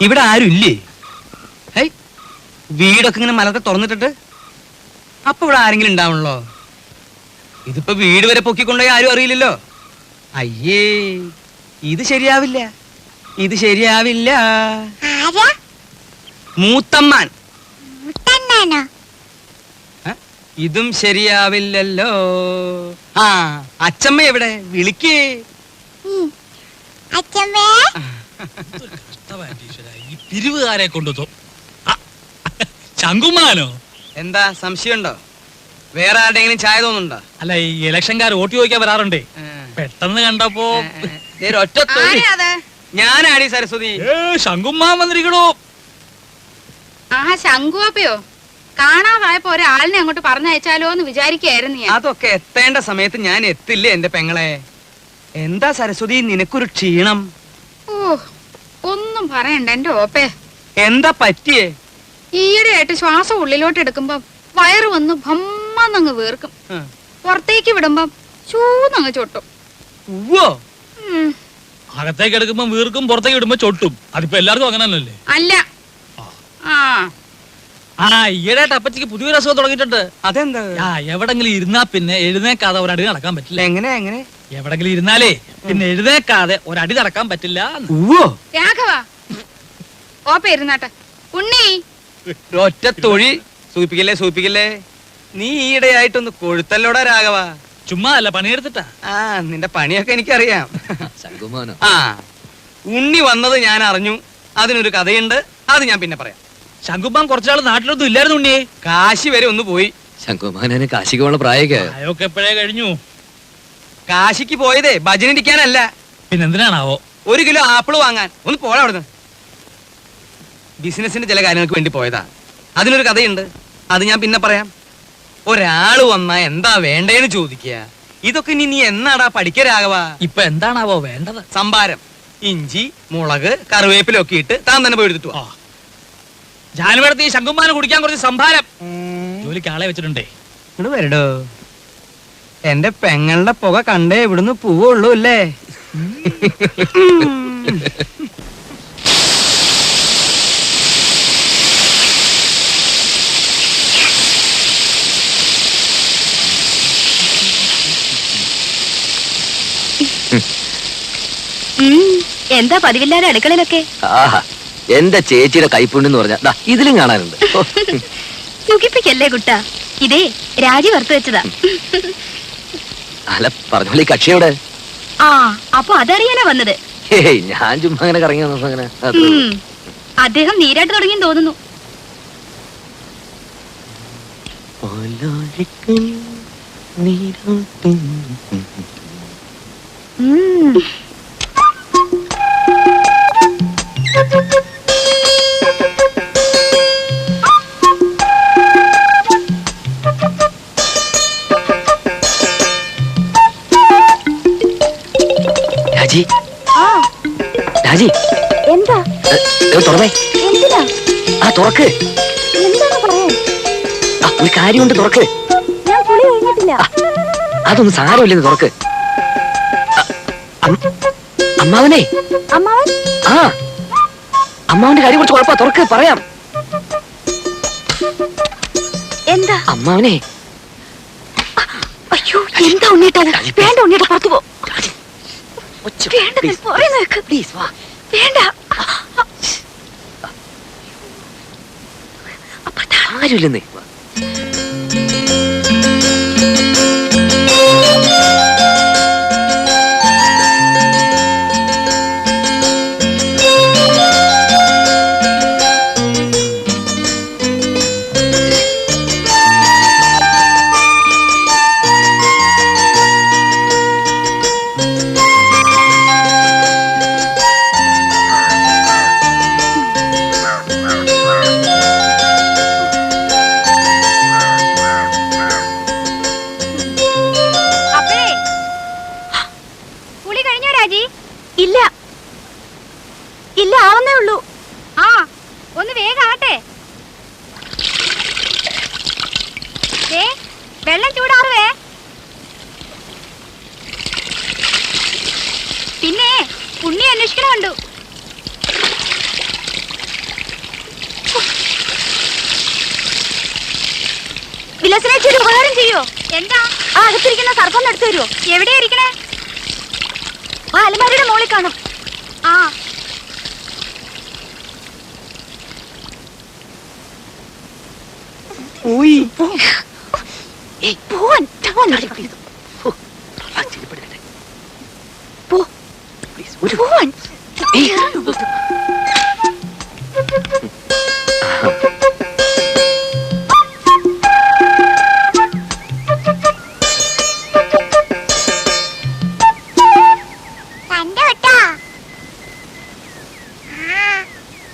ഇവിടെ ആരും ഇല്ലേ? ഹൈ, വീടൊക്കെ ഇങ്ങനെ മലക്കെ തുറന്നിട്ടിട്ട് അപ്പൊ ഇവിടെ ആരെങ്കിലും ഉണ്ടാവണല്ലോ. ഇതിപ്പോ വീട് വരെ പൊക്കിക്കൊണ്ടേ ആരും അറിയില്ലല്ലോ. അയ്യേ, ഇത് ശരിയാവില്ല, ഇത് ശരിയാവില്ല. മൂത്തമ്മാൻ. ഇതും ശരിയാവില്ലല്ലോ. ആ, അച്ചമ്മ എവിടെ? വിളിക്കേ. ഈ പിരിവുകാരെ കൊണ്ടു ശങ്കുമാനോ? എന്താ സംശയമുണ്ടോ? വേറെ ആരുടെങ്കിലും ചായ തോന്നുന്നുണ്ടോ? അല്ല, ഈ ഇലക്ഷൻകാർ വോട്ട് ചോദിക്കാൻ വരാറുണ്ടേ. പെട്ടെന്ന് കണ്ടപ്പോ ഞാനാടി സരസ്വതി. ശങ്കുമാൻ വന്നിരിക്കണോ? ആ, ശങ്കുവാപ്പയോ? കാണാതായപ്പോ ഒരാളിനെ അങ്ങോട്ട് പറഞ്ഞയച്ചാലോ എന്ന് വിചാരിക്കായിരുന്നു ഞാൻ. അതൊക്കെ എത്തേണ്ട സമയത്ത് ഞാൻ എത്തില്ലേ എന്റെ പെങ്ങളെ. എന്താ സരസ്വതി നിനക്കൊരു ക്ഷീണം? ഓ, ഒന്നും പറയണ്ട എന്റെ ഓപ്പേ. എന്താ പറ്റിയേ? ഈയിടെയായിട്ട് ശ്വാസം ഉള്ളിലോട്ട് എടുക്കുമ്പം വയറ് വന്ന് ഭമ്മന്നങ്ങ് വീർക്കും. പുറത്തേക്ക് വിടുമ്പം ചൂന്നങ്ങ് ചൊട്ടും. അകത്തേക്ക് എടുക്കുമ്പോ വീർക്കും, പുറത്തേക്ക് വിടുമ്പോ ചൊട്ടും. അതിപ്പോ എല്ലാവർക്കും അങ്ങനെ തന്നെയല്ലേ? അല്ല. ഈയിടെയായിട്ട് അപ്പച്ചിക്ക് പുതിയൊരു അസുഖം തുടങ്ങിയിട്ടുണ്ട്. അതെന്താ? എവിടെങ്കിലും ഇരുന്നാ പിന്നെ എഴുന്നേക്കാതെ ഒരടി നടക്കാൻ പറ്റില്ല. എങ്ങനെ എങ്ങനെ? എവിടെങ്കിലും ഇരുന്നാലേ പിന്നെ എഴുന്നേക്കാതെ ഒരടി നടക്കാൻ പറ്റില്ല. രാഘവ, ഓപ്പ ഇരുന്നാട്ടെ. ഉണ്ണി, ഒറ്റ തൊഴി. സൂപ്പിക്കല്ലേ സൂപ്പിക്കല്ലേ. നീ ഈയിടെയായിട്ടൊന്ന് കൊഴുത്തല്ലോടാ രാഘവ. ചുമ്മാ അല്ല, പണിയെടുത്തിട്ടാ. നിന്റെ പണിയൊക്കെ എനിക്കറിയാം. ഉണ്ണി വന്നത് ഞാൻ അറിഞ്ഞു. അതിനൊരു കഥയുണ്ട്, അത് ഞാൻ പിന്നെ പറയാം. ശങ്കുമാൻ കുറച്ചാൾ നാട്ടിലൊന്നും ഇല്ലായിരുന്നു ഉണ്ണിയെ. കാശി വരെ ഒന്ന് പോയി. ശങ്കുമാനെ കാശിക്ക് പോണ പ്രായമൊക്കെ എപ്പോഴേ കഴിഞ്ഞു. കാശിക്ക് പോയതേ ഭജനിരിക്കാനല്ല. പിന്നെന്തിനാണാവോ? 1 കിലോ ആപ്പിള് വാങ്ങാൻ. ഒന്ന് പോടാ അവിടുന്ന്. ബിസിനസിന്റെ ചില കാര്യങ്ങൾക്ക് വേണ്ടി പോയതാ. അതിനൊരു കഥയുണ്ട്, അത് ഞാൻ പിന്നെ പറയാം. ഒരാള് വന്നാ എന്താ വേണ്ടേന്ന് ചോദിക്കുക. ഇതൊക്കെ നീ എന്നാടാ പഠിക്കരാകവാ? ഇപ്പൊ എന്താണാവോ വേണ്ടത്? സംഭാരം. ഇഞ്ചി, മുളക്, കറിവേപ്പിലൊക്കെ ഇട്ട് താൻ തന്നെ പോയി എടുത്തിട്ട് വാ. ജാനുവരത്തി ശങ്കുമാന് കുടിക്കാൻ കുറച്ച് സംഭാരം. ജോലിക്ക് ആളെ വെച്ചിട്ടുണ്ടേ. ഇങ്ങോട്ട് വരടോ. എന്റെ പെങ്ങളുടെ പുക കണ്ടേ ഇവിടുന്ന് പോവുള്ളൂ അല്ലേ? എന്താ പതിവില്ലാതെ അടുക്കളയിലൊക്കെ? എന്റെ ചേച്ചിയുടെ കൈപ്പുണ്ണെന്ന് പറഞ്ഞാ ഇതിലും കാണാനുണ്ട്. സുഖിപ്പിക്കല്ലേ കുട്ടാ, ഇതേ രാജി വറുത്തു വെച്ചതാ. അല്ല, പറഞ്ഞോളി കക്ഷിയോടെ. അപ്പൊ അതറിയാനാ വന്നത്? ഞാൻ ചുമ്മാ അങ്ങനെ കറങ്ങി വന്നപ്പോ അങ്ങനെ. അദ്ദേഹം നീരാട്ട് തുടങ്ങി തോന്നുന്നു. രാജി, എന്താ തുറന്നേ. എന്തിനാ? തുറക്ക്. എന്താണ് പറയാൻ? ഒരു കാര്യമുണ്ട്, തുറക്ക്. ഞാൻ കുളി കഴിഞ്ഞിട്ടില്ല. അതൊന്നും സാരമില്ലെന്ന് തുറക്ക്. അമ്മാവനെ. അമ്മാവൻ? അമ്മാവന്റെ കാര്യം കുറച്ച് കുഴപ്പ. തുറക്ക്, പറയാം. എന്താ? അമ്മാവനെ. അയ്യോ, എന്താ ഉണ്ണീട്ടാ? വേണ്ട ഉണ്ണീട്ടാ, പുറത്തു പോ. വേണ്ട. ആരുമില്ലെന്നേ. വിലാസിനേച്ചി ഒരു ഉപകാരം ചെയ്യോ? എന്താ? ആ അകത്തിരിക്കുന്ന സർപ്പം എടുത്തു തരുമോ? എവിടെയാ ഇരിക്കണേ? ആ അലമാരയുടെ മോളിൽ കാണും. ആ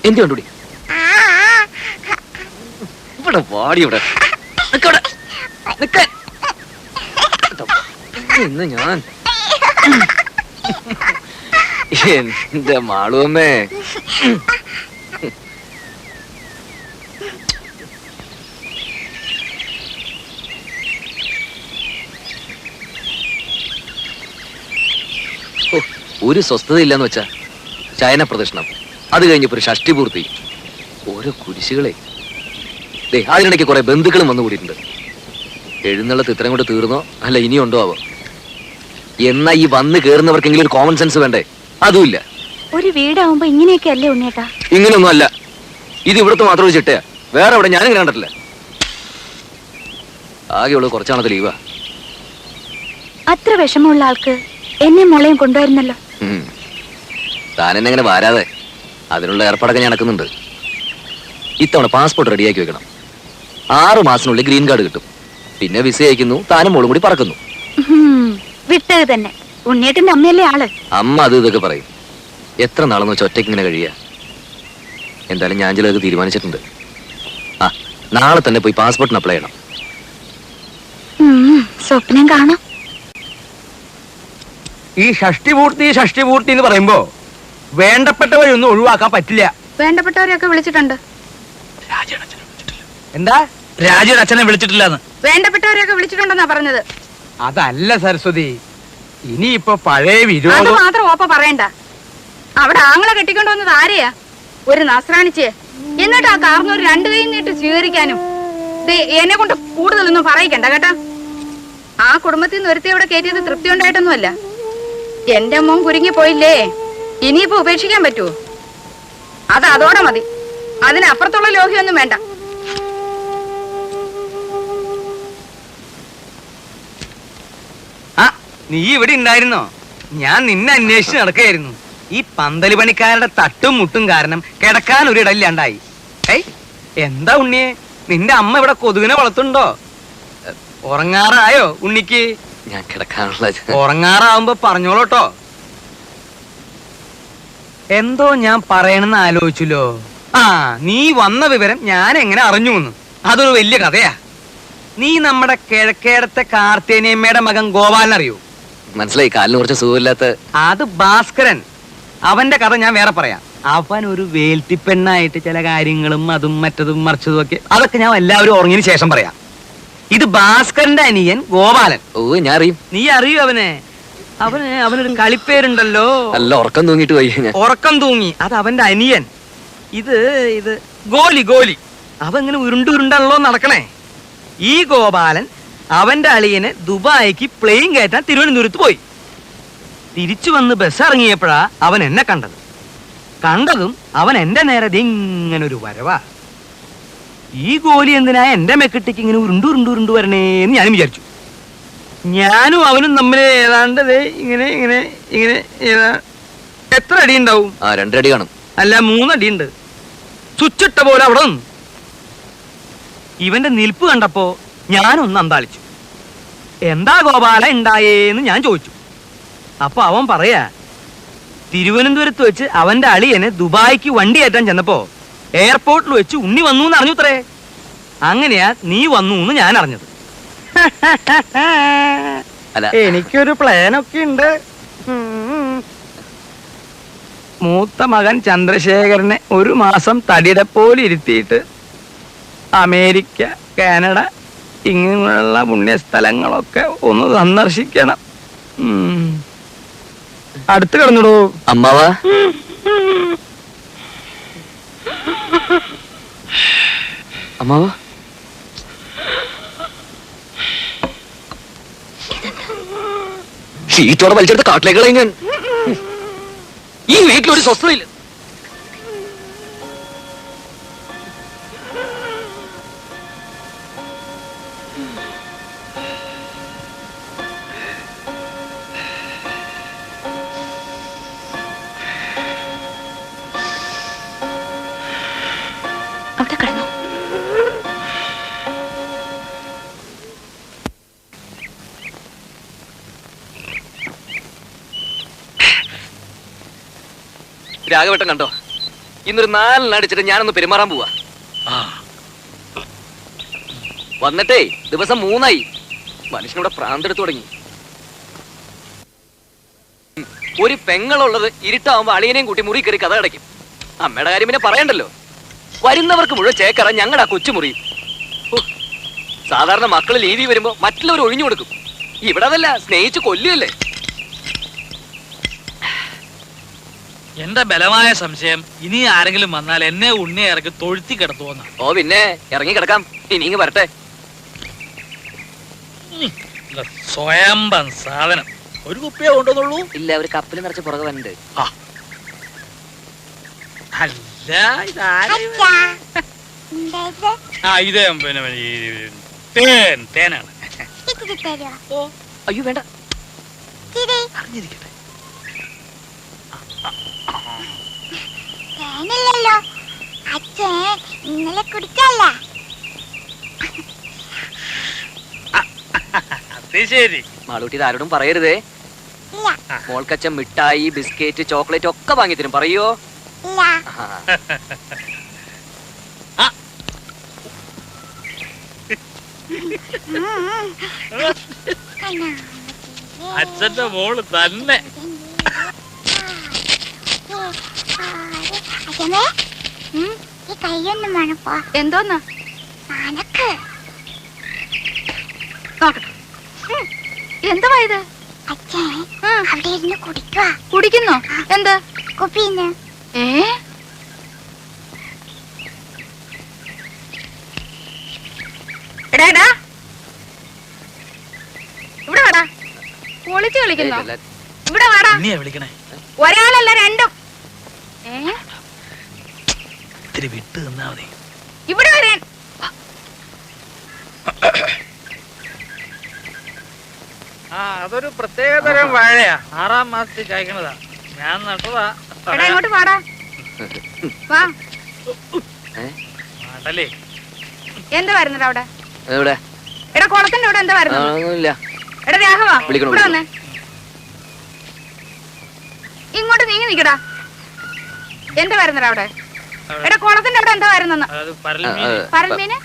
എന്ത് കണ്ടുപിടി ഇവിടെ വാടി ഇവിടെ ഇന്ന് ഞാൻ എന്റെ മാളുവമ്മേ ഒരു സ്വസ്ഥതയില്ലെന്ന് വെച്ചാ ശയന പ്രദക്ഷിണം, അത് കഴിഞ്ഞപ്പോ ഒരു ഷഷ്ടി പൂർത്തി, ഓരോ കുരിശുകളെ. അതിനിടയ്ക്ക് കുറെ ബന്ധുക്കളും വന്നു കൂടിയിട്ടുണ്ട്. എഴുന്നള്ളത്ത് ഇത്രയും കൊണ്ട് തീർന്നോ അല്ല ഇനിയുണ്ടോ ആവോ? എന്നാ ഈ വന്ന് കേറുന്നവർക്കെങ്കിലും ഒരു കോമൺ സെൻസ് വേണ്ടേ? അതുമില്ല. ഒരു വീടാവുമ്പോ ഇങ്ങനെയൊക്കെ അല്ലേ ഉണ്ണേട്ടാ? ഇങ്ങനെയൊന്നും അല്ല. ഇത് ഇവിടുത്തെ മാത്രം ഒരു ചിട്ടയാ, വേറെ എവിടെ ഞാനിങ്ങനെ കണ്ടിട്ടില്ല. ആകെയുള്ളത് കുറച്ചാണത് ലീവാ. അത്ര വിഷമമുള്ള ആൾക്ക് എന്നെ മോളെയും കൊണ്ടുവരുന്നല്ലോ. താനെന്നെ ഇങ്ങനെ വരാതെ അതിനുള്ള ഏർപ്പാടൊക്കെ ഞാൻ നടക്കുന്നുണ്ട്. ഇത്തവണ പാസ്പോർട്ട് റെഡിയാക്കി വെക്കണം. 6 മാസത്തിനുള്ളിൽ ഗ്രീൻ കാർഡ് കിട്ടും. പിന്നെ വിസ അയക്കുന്നു, താനും മോളും കൂടി പറക്കുന്നു. വിട്ടത് തന്നെ. ഉണ്ണിയേട്ടന്റെ അമ്മയല്ലേ ആള്. അമ്മ അത് ഇതൊക്കെ പറയും. എത്ര നാളെന്ന് വെച്ചാൽ ഒറ്റയ്ക്ക് ഇങ്ങനെ കഴിയാ? എന്തായാലും ഞാൻ ചിലതൊക്കെ തീരുമാനിച്ചിട്ടുണ്ട്. ആ നാളെ തന്നെ പോയി പാസ്പോർട്ടിന് അപ്ലൈ ചെയ്യണം. സ്വപ്നം കാണാം. ഈ ഷഷ്ടി പൂർത്തി എന്ന് പറയുമ്പോ വേണ്ടപ്പെട്ടവരൊന്നും ഒഴിവാക്കാൻ പറ്റില്ല. വേണ്ടപ്പെട്ടവരെയൊക്കെ വിളിച്ചിട്ടുണ്ട്. എന്താ? രാജയുടെ അച്ഛനെ വിളിച്ചിട്ടില്ലെന്ന്. വേണ്ടപ്പെട്ടവരെയൊക്കെ വിളിച്ചിട്ടുണ്ടെന്നാ പറഞ്ഞത്. അതല്ല സരസ്വതി, ഇനിയിപ്പോ പഴയ അത് വിരോധം മാത്രം ഓപ്പ പറയണ്ട. അവിടെ ആങ്ങളെ കെട്ടിക്കൊണ്ടു വന്നത് ആരെയാ? ഒരു നസ്രാണിച്ചേ. എന്നിട്ട് ആ കാർന്നൂർ 2 കൈ നീട്ട് സ്വീകരിക്കാനും. എന്നെ കൊണ്ട് കൂടുതലൊന്നും പറയിക്കണ്ട കേട്ടാ. ആ കുടുംബത്തിൽ നിന്ന് ഒരുത്തി അവിടെ കയറ്റിയത് തൃപ്തി ഉണ്ടായിട്ടൊന്നുമല്ല. എന്റെ മോൻ കുരുങ്ങി പോയില്ലേ, ഇനിയിപ്പോ ഉപേക്ഷിക്കാൻ പറ്റുമോ? അത് അതോടെ മതി. അതിനപ്പുറത്തുള്ള ലോഹ്യൊന്നും വേണ്ട. ആ നീ ഇവിടെ ഉണ്ടായിരുന്നോ? ഞാൻ നിന്നെ അന്വേഷിച്ച് നടക്കുകയായിരുന്നു. ഈ പന്തല് പണിക്കാരുടെ തട്ടും മുട്ടും കാരണം കിടക്കാൻ ഒരു ഇടയില്ലാണ്ടായി. എന്താ ഉണ്ണിയെ, നിന്റെ അമ്മ ഇവിടെ കൊതുകിനെ വളർത്തുണ്ടോ? ഉറങ്ങാറായോ ഉണ്ണിക്ക്? ഞാൻ കിടക്കാനുള്ള ഉറങ്ങാറാവുമ്പോ പറഞ്ഞോളൂട്ടോ. എന്തോ ഞാൻ പറയണെന്ന് ആലോചിച്ചല്ലോ. ആ നീ വന്ന വിവരം ഞാൻ എങ്ങനെ അറിഞ്ഞു എന്ന്, അതൊരു വലിയ കഥയാ. നീ നമ്മുടെ കിഴക്കേടത്തെ കാർത്തേനിയമ്മയുടെ മകൻ ഗോപാലൻ അറിയോ? മനസ്സിലായി. കാലിന് കുറച്ച് സുഖമില്ലാത്ത. അത് ഭാസ്കരൻ. അവന്റെ കഥ ഞാൻ വേറെ പറയാം. അവൻ ഒരു വേൽത്തിപ്പെണ്ണായിട്ട് ചില കാര്യങ്ങളും അതും മറ്റതും മറിച്ചതും ഒക്കെ, അതൊക്കെ ഞാൻ എല്ലാവരും ഉറങ്ങിയതിന് ശേഷം പറയാം. ഇത് ഭാസ്കരന്റെ അനിയൻ ഗോപാലൻ. ഓ ഞാൻ അറിയും. നീ അറിയൂ അവനെ? അവനൊരു കളിപ്പേരുണ്ടല്ലോ. അല്ല, ഉറക്കം തൂങ്ങിട്ട് പോയി. ഉറക്കം തൂങ്ങി. അത് അവന്റെ അനിയൻ. ഇത് ഗോലി. അവൻ ഇങ്ങനെ ഉരുണ്ടാണല്ലോ നടക്കണേ. ഈ ഗോപാലൻ അവന്റെ അളിയനെ ദുബായിക്ക് പ്ലെയിൻ കയറ്റാൻ തിരുവനന്തപുരത്ത് പോയി. തിരിച്ചു വന്ന് ബസ് ഇറങ്ങിയപ്പോഴാ അവൻ എന്നെ കണ്ടതും അവൻ എന്റെ നേരെ ഇങ്ങനെ ഒരു വരവാ. ഈ ഗോലി എന്തിനാ എന്റെ മെക്കെട്ടിക്ക് ഇങ്ങനെ ഉരുണ്ടു വരണേന്ന് ഞാനും വിചാരിച്ചു. ഞാനും അവനും തമ്മിൽ ഏതാണ്ട് ഇങ്ങനെ എത്ര അടി ഉണ്ടാവും? 2 അടി കാണും. അല്ല 3 അടിയുണ്ട്. ചുച്ചിട്ട പോലെ അവിടെ നിന്നു. ഇവന്റെ നിൽപ്പ് കണ്ടപ്പോ ഞാനൊന്ന് അന്താളിച്ചു. എന്താ ഗോപാല ഉണ്ടായേന്ന് ഞാൻ ചോദിച്ചു. അപ്പൊ അവൻ പറയാ, തിരുവനന്തപുരത്ത് വെച്ച് അവന്റെ അളിയനെ ദുബായിക്ക് വണ്ടി കയറ്റാൻ ചെന്നപ്പോ എയർപോർട്ടിൽ വെച്ച് ഉണ്ണി വന്നു എന്ന് അറിഞ്ഞുത്രേ. അങ്ങനെയാ നീ വന്നു എന്ന് ഞാൻ അറിഞ്ഞത്. എനിക്കൊരു പ്ലാനൊക്കെ ഉണ്ട്. മൂത്ത മകൻ ചന്ദ്രശേഖരനെ 1 മാസം തടിയുടെ പോലെ ഇരുത്തിയിട്ട് അമേരിക്ക, കാനഡ ഇങ്ങനെയുള്ള പുണ്യസ്ഥലങ്ങളൊക്കെ ഒന്ന് സന്ദർശിക്കണം. അടുത്ത് കിടന്നിടൂ അമ്മാവാ. അമ്മാവാ ഷീറ്റോടെ വലിച്ചെടുത്ത് കാട്ടിലേക്ക് കളയും ഞാൻ. ഈ വീട്ടിലൊരു സ്വസ്ഥതയില്ല. അവിടെ കിടന്നു. രാഘവട്ടം കണ്ടോ, ഇന്നൊരു 4 അടിച്ചിട്ട് ഞാനൊന്ന് പെരുമാറാൻ പോവാ. വന്നിട്ടേ ദിവസം 3 മനുഷ്യനോട് പ്രാന്തെടുത്തു തുടങ്ങി. ഒരു പെങ്ങളുള്ളത് ഇരുട്ടാവുമ്പോ അളിയനെയും കൂട്ടി മുറി കയറി കഥ അടയ്ക്കും. അമ്മയുടെ കാര്യം പിന്നെ പറയണ്ടല്ലോ. വരുന്നവർക്ക് മുഴുവൻ ചേക്കറ ഞങ്ങളുടെ ആ കൊച്ചുമുറി. സാധാരണ മക്കള് ലീവി വരുമ്പോ മറ്റുള്ളവർ ഒഴിഞ്ഞു കൊടുക്കും. ഇവിടെ അതല്ല, സ്നേഹിച്ച് കൊല്ലുകയല്ലേ. എന്റെ ബലമായ സംശയം ഇനി ആരെങ്കിലും വന്നാൽ എന്നെ ഉണ്ണിയെ ഇറക്കി തൊഴുത്തി കിടത്തുവന്ന. ഓ പിന്നെ ഇറങ്ങി കിടക്കാം. ഇനി ഇങ്ങ് വരട്ടെ. സ്വയംഭം സാധനം. ഒരു കുപ്പിയെ കൊണ്ടുവന്നുള്ളൂ. ഇല്ല, ഒരു കപ്പിൽ നിറച്ച് പുറകെ വന്നിട്ട്. അല്ല ഇത് പിന്നെ തേനാണ്. അയ്യോ വേണ്ട, അറിഞ്ഞിരിക്കട്ടെ. തേനില്ലല്ലോ അച്ഛൻ ഇന്നലെ കുടിച്ചല്ല. അത് ശരി. മാളൂട്ടി ഇത് ആരോടും പറയരുതേ. മോൾക്കച്ഛൻ മിഠായി, ബിസ്ക്കറ്റ്, ചോക്ലേറ്റ് ഒക്കെ വാങ്ങി തരും. പറയോ? അച്ഛന്റെ മോള് തന്നെ. കൈയൊന്നും വേണപ്പോ. എന്തോന്നാ അനക്ക് നോക്കട്ടെ. എന്തുവാ ഇത്? അച്ഛൻ അവിടെ ഇരുന്ന് കുടിക്കുക. കുടിക്കുന്നോ? എന്ത് കുപ്പിന്ന്? എടാ ഇവിടെ വാടാ. പൊളിച്ച് കളിക്കുന്നോ? ഇവിടെ വാടാ. വിളിക്കണേ. ഒരാളല്ല രണ്ടും. ഇത്തിരി വിട്ട് നിന്നാ മതി. ഇവിടെ വരാൻ. അതൊരു പ്രത്യേകതരം വാഴയാ. 6ാം മാസത്തിൽ കായ്ക്കണതാ. ഞാൻ നട്ടതാ. എടാ ഇങ്ങോട്ട് വാടാ. വാ. ആടല്ലേ. എന്താ വരുന്നത് അവിടെ? എവിടെ? എടാ കുളത്തിന്റെ അവിടെ എന്താ വരുന്നത്? എടാ രാഘവാ ഇവിടെ വന്നേ. ഇങ്ങോട്ട് നീങ്ങി നിക്കടാ. എന്താ വരുന്നത് അവിടെ? എടാ കുളത്തിന്റെ അവിടെ എന്താ വരുന്നെന്ന്? പരൽമീന്.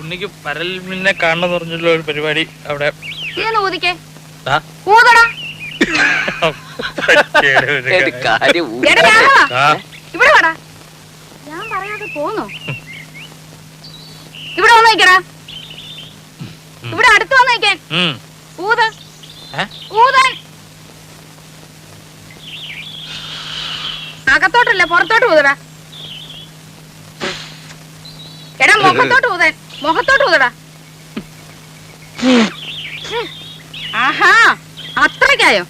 ഉണ്ണിക്ക് പരൽമീനെ കാണണമെന്ന് പറഞ്ഞുള്ള ഒരു പരിപാടി അവിടെ. ഇതൊന്ന് ഊതിക്കേ. ഊതടാ. എടാ രാഘവാ ഇവിടെ വാടാ. ഞാൻ പറയാതെ പോന്നു. ഇവിടെ വന്ന് നിക്കടാ. ഇവിടെ അടുത്ത് വന്ന് നിക്കാൻ. ഊത് ഊതാൻ. അകത്തോട്ടല്ല പുറത്തോട്ട് ഊതടാ. എടാ മുഖത്തോട്ട് ഊതാൻ. മുഖത്തോട്ട് ഊതടാ. ആഹാ അത്രയ്ക്കായോ?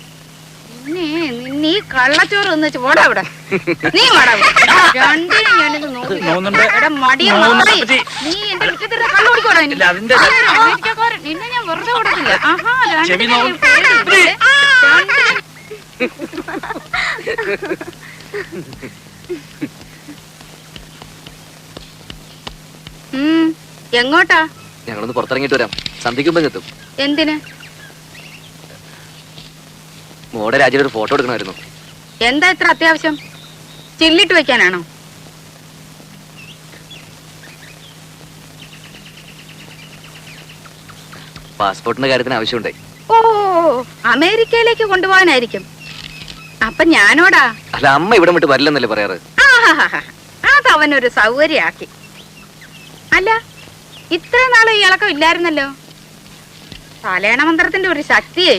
നീ കള്ളച്ചോറ് ഒന്ന് പോടാ ഇവിടെ. നീ വാടാ. രണ്ടിനും ഞാനിത് നോക്കി. എടാ മടി മാറി. നീ എന്റെ മുറ്റത്തിരുന്ന് കള്ളു കുടിക്കോടാ. നിന്നെ ഞാൻ വെറുതെ കൊടുത്തില്ല. ആഹാ എങ്ങോട്ടാ? ഞങ്ങളൊന്ന് പുറത്തിറങ്ങിട്ട് വരാം. സന്ധിക്കുമ്പോ എത്തും. എന്തിന്? മോടെ രാജ്യത്ത് ഒരു ഫോട്ടോ എടുക്കണമായിരുന്നു. എന്താ ഇത്ര അത്യാവശ്യം? ചില്ലിട്ട് വെക്കാനാണോ? പാസ്പോർട്ടിന്റെ കാര്യത്തിന് ആവശ്യമുണ്ടായി. ഓ അമേരിക്കയിലേക്ക് കൊണ്ടുപോകാനായിരിക്കും. അപ്പൊ ഞാനോടാ? അല്ല, അമ്മ ഇവിടെ വിട്ട് വരില്ലെന്നല്ലേ പറയാറ്. അതവനൊരു സൗകര്യാക്കി. അല്ല ഇത്ര നാള് ഇളക്കം ഇല്ലായിരുന്നല്ലോ. തലേണ മന്ത്രത്തിന്റെ ഒരു ശക്തിയെ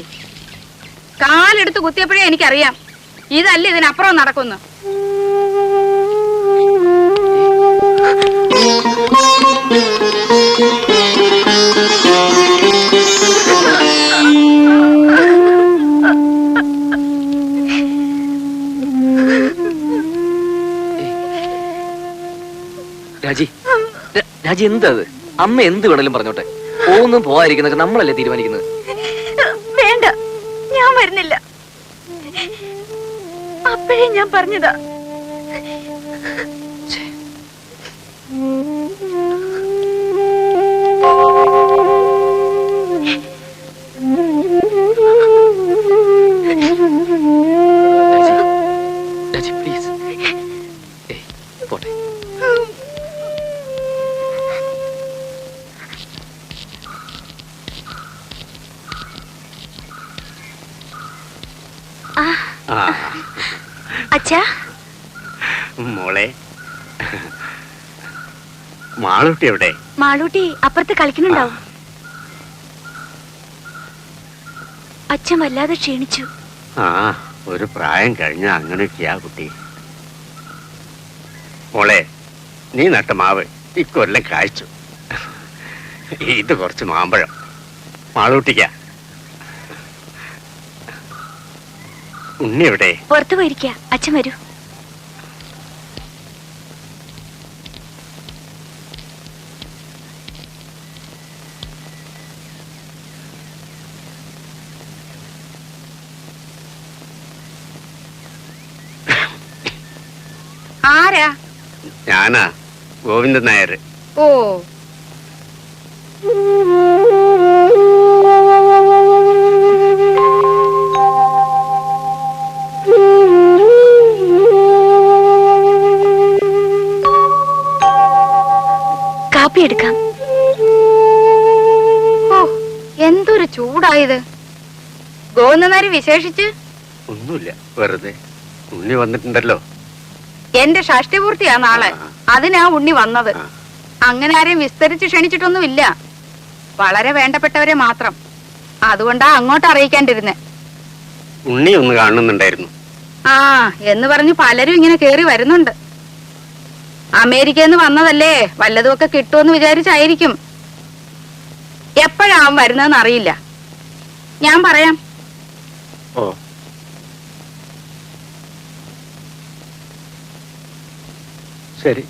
കാലെടുത്ത് കുത്തിയപ്പോഴേ എനിക്കറിയാം ഇതല്ല ഇതിനപ്പുറം നടക്കുന്നു. രാജി എന്താ അത്? അമ്മ എന്ത് വേണേലും പറഞ്ഞോട്ടെ. പോകുന്നും പോവാതിരിക്കുന്നൊക്കെ നമ്മളല്ലേ തീരുമാനിക്കുന്നത്. വേണ്ട, ഞാൻ വരുന്നില്ല. അപ്പോഴേ ഞാൻ പറഞ്ഞതാ. രാജി പ്ലീസ്. പോട്ടെ. അച്ഛാ, മോളെ, മാളൂട്ടി എവിടെ? മാളൂട്ടി അപ്പുറത്ത് കളിക്കുന്നുണ്ടാവും. അച്ഛൻ വല്ലാതെ ക്ഷീണിച്ചു. ആ, ഒരു പ്രായം കഴിഞ്ഞ അങ്ങനെയൊക്കെയാ കുട്ടി. മോളെ, നീ നട്ട മാവ് ഇക്കൊല്ലം കായ്ച്ചു. ഇത് കുറച്ച് മാമ്പഴം മാളൂട്ടിക്ക. ഉണ്ണി എവിടെ? പുറത്തു പോയിരിക്ക. അച്ഛൻ വരൂ. ആരാ? ഞാനാ, ഗോവിന്ദൻ നായർ. ഓ, കാപ്പി എടുക്കാം. ഓ, എന്തൊരു ചൂടായത്. ഗോവിന്ദനാരി വിശേഷിച്ച് ഒന്നുമില്ല, വെറുതെ. ഉണ്ണി വന്നിട്ടുണ്ടല്ലോ. എന്റെ ഷഷ്ടിപൂർത്തിയാ നാളെ. അതിനാ ഉണ്ണി വന്നത്. അങ്ങനെ ആരെയും വിസ്തരിച്ച് ക്ഷണിച്ചിട്ടൊന്നുമില്ല. വളരെ വേണ്ടപ്പെട്ടവരെ മാത്രം. അതുകൊണ്ടാ അങ്ങോട്ട് അറിയിക്കാണ്ടിരുന്നേ. ഉണ്ണി ഒന്ന് കാണുന്നുണ്ടായിരുന്നു. ആ എന്ന് പറഞ്ഞ് പലരും ഇങ്ങനെ കേറി വരുന്നുണ്ട്. അമേരിക്കന്ന് വന്നതല്ലേ, വല്ലതുമൊക്കെ കിട്ടുമെന്ന് വിചാരിച്ചായിരിക്കും. എപ്പോഴാവും വരുന്നതെന്ന് അറിയില്ല. ഞാൻ പറയാം. ഓ, ശരി.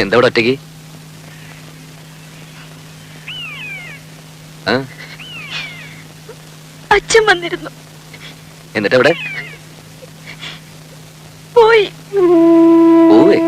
എന്താ ഇവിടെ ഒറ്റയ്ക്ക്? അച്ഛൻ വന്നിരുന്നു. എന്നിട്ട് എവിടെ പോയി? പോവേ?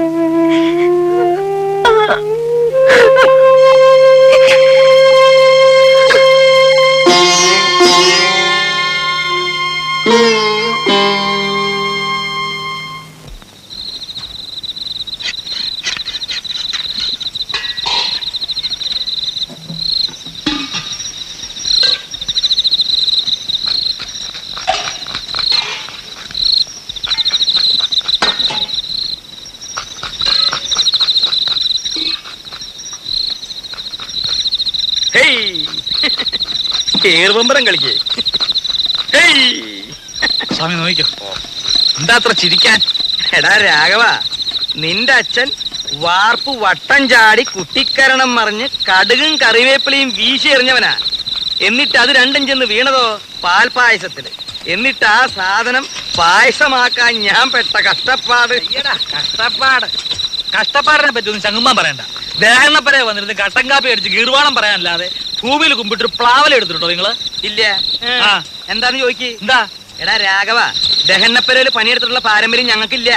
ഏറുപമ്പരം കളിക്കേ. സ്വാമി നോക്കിക്കോ. എന്താ അത്ര ചിരിക്കാൻ? എടാ രാഘവ, നിന്റെ അച്ഛൻ വാർപ്പ് വട്ടം ചാടി കുട്ടിക്കരണം മറിഞ്ഞ് കടുകും കറിവേപ്പിലയും വീശി എറിഞ്ഞവനാ. എന്നിട്ട് അത് രണ്ടും ചെന്ന് വീണതോ പാൽപായസത്തില്. എന്നിട്ട് ആ സാധനം പായസമാക്കാൻ ഞാൻ പെട്ട കഷ്ടപ്പാട്. കഷ്ടപ്പാടിനെ പറ്റി ഒന്നും ചങ്ങുമ്പാൻ പറയണ്ട. ദേഹണ്ണപ്പരെ വന്നിരുന്ന് കട്ടൻ കാപ്പി അടിച്ച് ഗീർവാണം പറയാനല്ലാതെ ഭൂമിയിൽ കുമ്പിട്ട് പ്ലാവല എടുത്തിട്ടുണ്ടോ നിങ്ങള്? ഇല്ല. എന്താന്ന് ചോദിക്ക്. എന്താ? എടാ രാഘവ, ദഹന്നപ്പരയില് പണിയെടുത്തിട്ടുള്ള പാരമ്പര്യം ഞങ്ങൾക്കില്ല.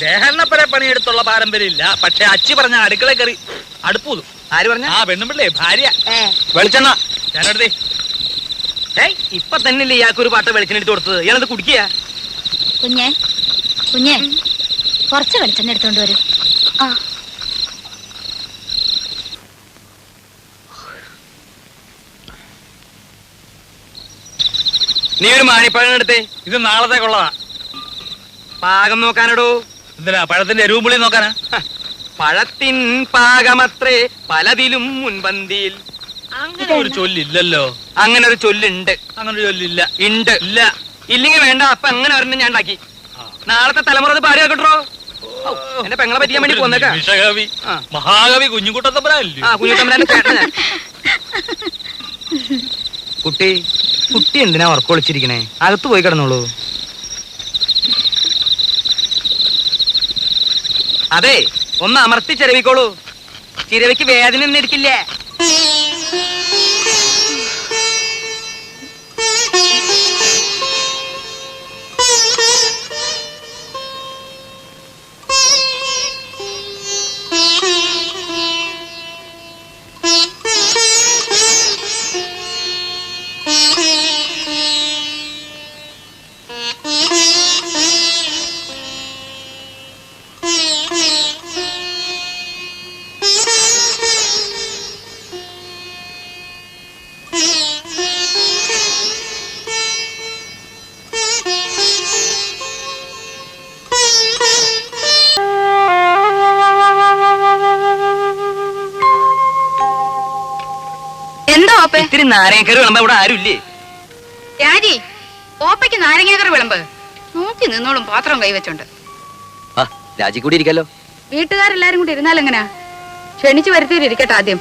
ദേഹണ്ണപ്പരെ പണിയെടുത്തുള്ള പാരമ്പര്യം ഇല്ല. പക്ഷെ അച്ചി പറഞ്ഞ അടുക്കള കയറി അടുപ്പൂതും. ആര് പറഞ്ഞ? പെണ്ണുമ്പിള്ളേ, ഭാര്യ. വെളിച്ചെണ്ണ ഞാനെടുത്തേ. ഇപ്പൊ തന്നെയല്ലേ ഇയാൾക്കൊരു പാട്ട വെളിച്ചെണ്ണ എടുത്ത് കൊടുത്തത്. ഇയാളത് കുടിക്കുക. കുഞ്ഞേ, കുഞ്ഞേ, കുറച്ച് വെളിച്ചെണ്ണ എടുത്തോണ്ട് വരൂ. ആ, നീ ഒരു മാണിപ്പഴം എടുത്തേ. ഇത് നാളത്തേക്കുള്ളതാ. പാകം നോക്കാനടോ. എന്തിനാ? പഴത്തിന്റെ എരുവുമ്പുളി നോക്കാനാ? പഴത്തിൻ പാകമത്രേ പലതിലും മുൻപന്തിയിൽ. അങ്ങനെ ഒരു ചൊല്ലില്ലല്ലോ. അങ്ങനെ ഒരു ചൊല്ലുണ്ട്. അങ്ങനെ ഒരു ചൊല്ലില്ല. ഉണ്ട്. ഇല്ല. ഇല്ലെങ്കിൽ വേണ്ട. അപ്പൊ അങ്ങനെ ഒരെണ്ണം ഞാൻ ഉണ്ടാക്കി. നാളത്തെ തലമുറ അത് പാടി കേട്ടോ. എന്റെ പെങ്ങളെ പറ്റിയാൻ വേണ്ടി പോന്നേക്കാ. നിമിഷകവി, ആ. മഹാകവി കുഞ്ഞുകുട്ടത്തമ്പലല്ലേ? ആ കുഞ്ഞുത്തമ്പലാന്റെ ചേട്ടൻ ഞാൻ. കുട്ടി കുട്ടി എന്തിനാ ഉറക്കം ഒളിച്ചിരിക്കണേ? അകത്ത് പോയി കിടന്നോളൂ. അതെ, ഒന്ന് അമർത്തി ചിരവിക്കോളൂ. ചിരവിക്ക് വേദന ഒന്നും ഇരിക്കില്ല. എന്താ ഓപ്പേ? ഇത്തിരി നാരങ്ങക്കറി വിളമ്പ ഇവിടെ ആരുമില്ലേ? രാജി, ഓപ്പയ്ക്ക് നാരങ്ങാക്കറി വിളമ്പ്. നോക്കി നിന്നോളും പാത്രം കൈവച്ചോണ്ട്. ആ രാജി കൂടി ഇരിക്കാലോ. വീട്ടുകാരെല്ലാരും കൂടി ഇരുന്നാലെങ്ങനാ? ക്ഷണിച്ചു വരുത്തിയിട്ടിരിക്കട്ടെ ആദ്യം.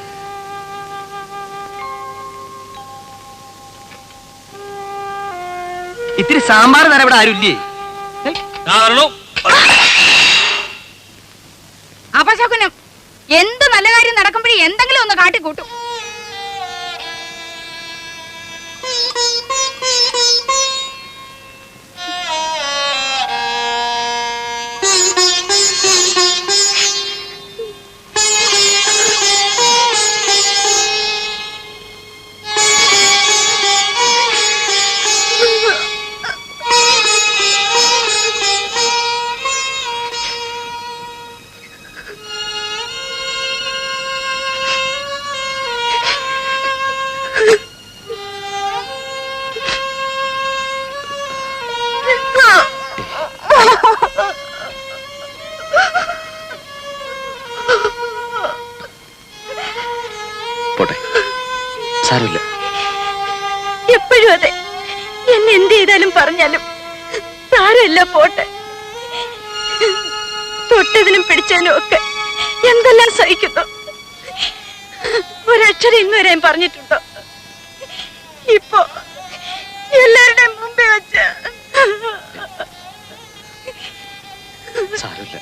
ഇത്തിരി സാമ്പാർ തരാൻ ഇവിടെ ആരുമില്ലേ? ഞാൻ വരണു. അപശകുനം. എന്ത് നല്ല കാര്യം നടക്കുമ്പോഴേ എന്തെങ്കിലും ഒന്ന് കാട്ടിക്കൂട്ടും. പോട്ടെ, സാരമില്ല. എപ്പോഴും അതെ. എന്നെ എന്ത് ചെയ്താലും പറഞ്ഞാലും സാരമില്ല, പോട്ടെ. തൊട്ടതിനും പിടിച്ചതിനും ഒക്കെ എന്തെല്ലാം സഹിക്കുന്നു. ഒരക്ഷരം ഇന്ന് വരെ പറഞ്ഞിട്ടുണ്ടോ? ഇപ്പൊ എല്ലാവരുടെയും മുമ്പേ വെച്ച് സാരമില്ല.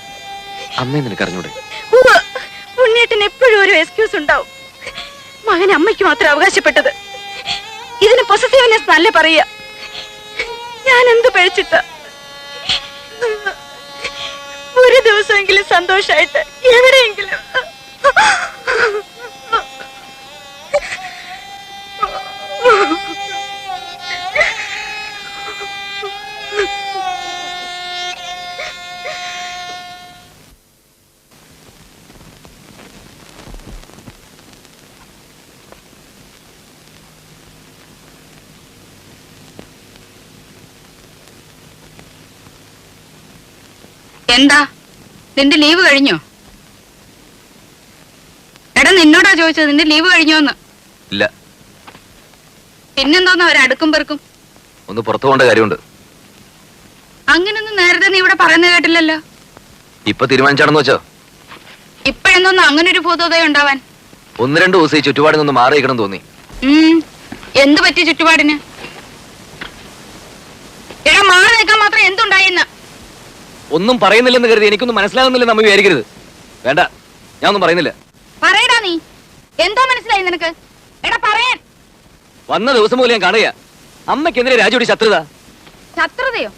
അമ്മയെ നിനക്കറിഞ്ഞൂടെ? ഉണ്ണിയേട്ടന് എപ്പോഴും ഒരു എക്സ്ക്യൂസ് ഉണ്ടാവും. മകൻ അമ്മയ്ക്ക് മാത്രം അവകാശപ്പെട്ടത്. ഇതിന് പൊസസീവ്നെസ് നല്ല പറയുക. ഞാൻ എന്ത് പഴിച്ചിട്ട? ഒരു ദിവസമെങ്കിലും സന്തോഷായിട്ട് എവിടെയെങ്കിലും. എന്താ നിന്റെ ലീവ് കഴിഞ്ഞോ? എടാ, നിന്നോടാ ചോദിച്ചത് നിന്റെ ലീവ് കഴിഞ്ഞോന്ന്. ഇല്ല. പിന്നെന്തോന്നാ ഒരടുക്കും പെറുക്കും? ഒന്ന് പുറത്തു പോകേണ്ട കാര്യമുണ്ട്. അങ്ങനൊന്നും നേരത്തെ നീ ഇവിടെ പറയുന്നത് കേട്ടില്ലല്ലോ. ഇപ്പൊ തീരുമാനിച്ചാണെന്ന് വെച്ചോ? ഇപ്പഴെന്തോന്നാ അങ്ങനെ ഒരു ഭൂതോദയം ഉണ്ടാവാൻ? 1-2 ദിവസം ഈ ചുറ്റുപാടിൽ നിന്ന് മാറിയിക്കണം തോന്നി. എന്ത് പറ്റി ചുറ്റുപാടിന്? എടാ, മാറി നിൽക്കാൻ മാത്രം എന്തുണ്ടായിന്ന്? ഒന്നും പറയുന്നില്ലെന്ന് കരുതി എനിക്കൊന്നും മനസ്സിലാകുന്നില്ലെന്ന് നമ്മ വിചാരിക്കരുത്. വേണ്ട, ഞാൻ ഒന്നും പറയുന്നില്ല. പറയടാ, നീ എന്തോ മനസ്സിലായി നിനക്ക്? എടാ പറയാൻ. വന്ന ദിവസം പോലും ഞാൻ കാണുക. അമ്മയ്ക്കെതിരെ രാജുടി ശത്രുത. ശത്രുതയോ?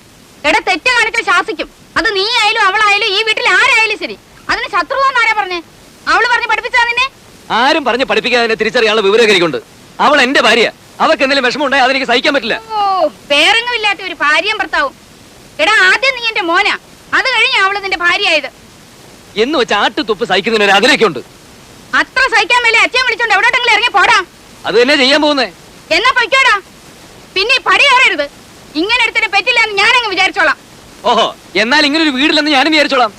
എടാ, തെറ്റ് കാണിച്ചാൽ ശാസിക്കും. അത് നീ ആയാലും അവളായാലും ഈ വീട്ടിൽ ആരായാലും ശരി. അതിന് ശത്രുത എന്നാരാ പറഞ്ഞേ? അവള് പറഞ്ഞ് പഠിപ്പിച്ചാ നിന്നെ? ആരും പറഞ്ഞ് പഠിപ്പിക്കാതെ തിരിച്ചറിയാനുള്ള വിവരകരിക്കുണ്ട്. അവൾ എന്റെ ഭാര്യ. അവർക്ക് എന്തെങ്കിലും വിഷമം ഉണ്ടായി അതെനിക്ക് സഹിക്കാൻ പറ്റില്ല. ഓ, പേരെങ്ങുമില്ലാത്ത ഒരു ഭാര്യയും ഭർത്താവും. എടാ, ആദ്യം നീ എന്റെ മോനാ, അത് കഴിഞ്ഞ അവള് നിന്റെ ഭാര്യയായത്. എന്ന് വെച്ച് ആട്ടുതുപ്പ് സഹിക്കുന്നതിന് ഒരു അതിരൊക്കെ ഉണ്ട്. അത്ര സഹിക്കാൻ മേലെ അച്ഛൻ വിളിച്ചോണ്ട് എവിടോട്ടെങ്കിലും ഇറങ്ങി പോടാ. അത് തന്നെ ചെയ്യാൻ പോകുന്നേ. എന്നാ പൊയ്ക്കോടാ. പിന്നെ പടി കയറരുത്. ഇങ്ങനെ എടുത്തിട്ട് പറ്റില്ല എന്ന് ഞാനങ്ങ് വിചാരിച്ചോളാം. ഓഹോ, എന്നാൽ ഇങ്ങനെ ഒരു വീടില്ലെന്ന് ഞാനും വിചാരിച്ചോളാം.